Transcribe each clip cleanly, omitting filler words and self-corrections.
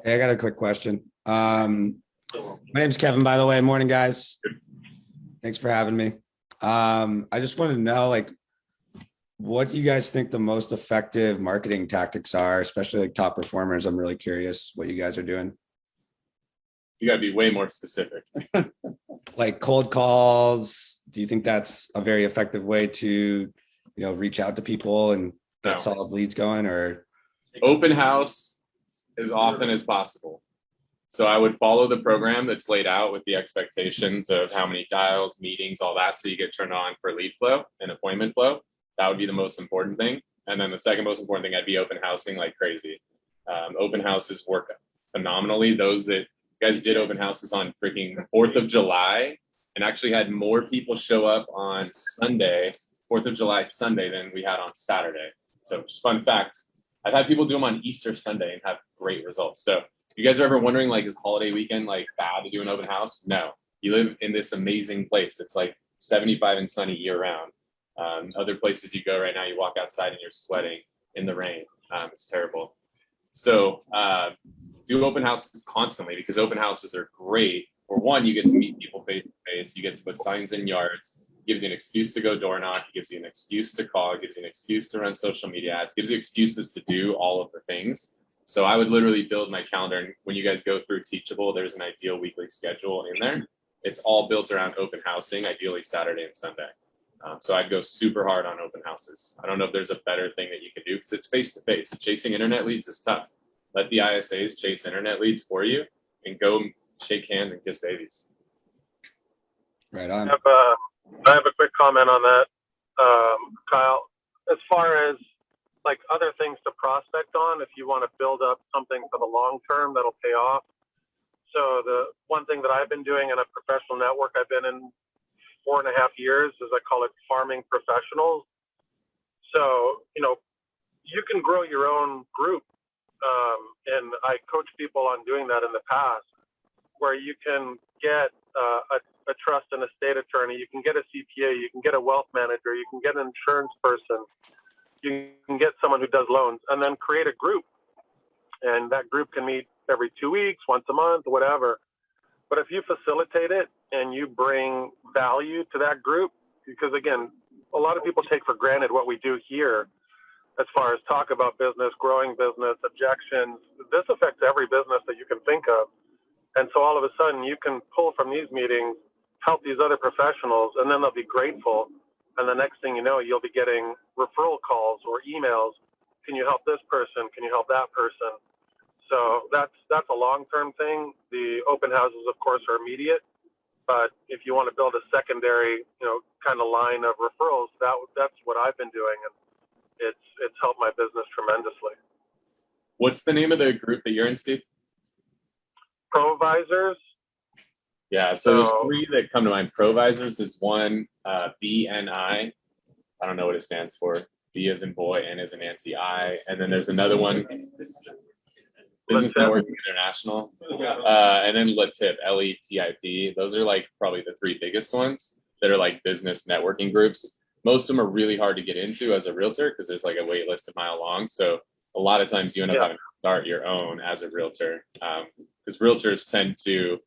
Hey, I got a quick question. My name's Kevin, by the way. Morning, guys. Thanks for having me. I just wanted to know, like, what do you guys think the most effective marketing tactics are, especially like top performers? I'm really curious what you guys are doing. You got to be way more specific. Like cold calls. Do you think that's a very effective way to, reach out to people and get solid leads going? Or open house as often as possible. So I would follow the program that's laid out with the expectations of how many dials, meetings, all that, so you get turned on for lead flow and appointment flow. That would be the most important thing. And then the second most important thing, I'd be open housing like crazy. Open houses work phenomenally. Those that guys did open houses on freaking 4th of July and actually had more people show up on Sunday, 4th of July Sunday, than we had on Saturday. So just fun fact, I've had people do them on Easter Sunday and have great results. So you guys are ever wondering, like, is holiday weekend like bad to do an open house? No, you live in this amazing place. It's like 75 and sunny year round. Other places you go right now, you walk outside and you're sweating in the rain. It's terrible. So do open houses constantly, because open houses are great. For one, you get to meet people face to face. You get to put signs in yards. It gives you an excuse to go door knock. It gives you an excuse to call. It gives you an excuse to run social media ads. It gives you excuses to do all of the things. So I would literally build my calendar. And when you guys go through Teachable, there's an ideal weekly schedule in there. It's all built around open housing, ideally Saturday and Sunday. So I'd go super hard on open houses. I don't know if there's a better thing that you can do, because it's face-to-face. Chasing internet leads is tough. Let the ISAs chase internet leads for you and go shake hands and kiss babies. Right on. I have a quick comment on that, Kyle. As far as like other things to prospect on, if you want to build up something for the long term that'll pay off. So the one thing that I've been doing in a professional network I've been in 4.5 years is I call it farming professionals. So, you can grow your own group. And I coach people on doing that in the past, where you can get a trust and estate attorney, you can get a CPA, you can get a wealth manager, you can get an insurance person, you can get someone who does loans, and then create a group. And that group can meet every 2 weeks, once a month, whatever. But if you facilitate it and you bring value to that group, because again, a lot of people take for granted what we do here as far as talk about business, growing business, objections. This affects every business that you can think of. And so all of a sudden you can pull from these meetings, help these other professionals, and then they'll be grateful. And the next thing you know, you'll be getting referral calls or emails. Can you help this person? Can you help that person? So that's a long-term thing. The open houses, of course, are immediate. But if you want to build a secondary, kind of line of referrals, that's what I've been doing. And it's helped my business tremendously. What's the name of the group that you're in, Steve? Provisors. Yeah, so there's 3 that come to mind. Provisors is one, BNI. I don't know what it stands for. B as in boy, N as in Nancy, I. And then there's another one, Business Networking International. And then LETIP, LETIP. Those are like probably the 3 biggest ones that are like business networking groups. Most of them are really hard to get into as a realtor because there's like a wait list a mile long. So a lot of times you end up having to start your own as a realtor, because realtors tend to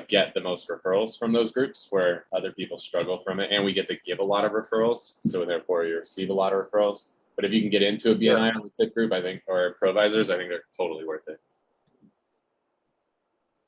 get the most referrals from those groups, where other people struggle from it. And we get to give a lot of referrals, so therefore you receive a lot of referrals. But if you can get into a BNI or LETIP group, I think, or Provisors, I think they're totally worth it.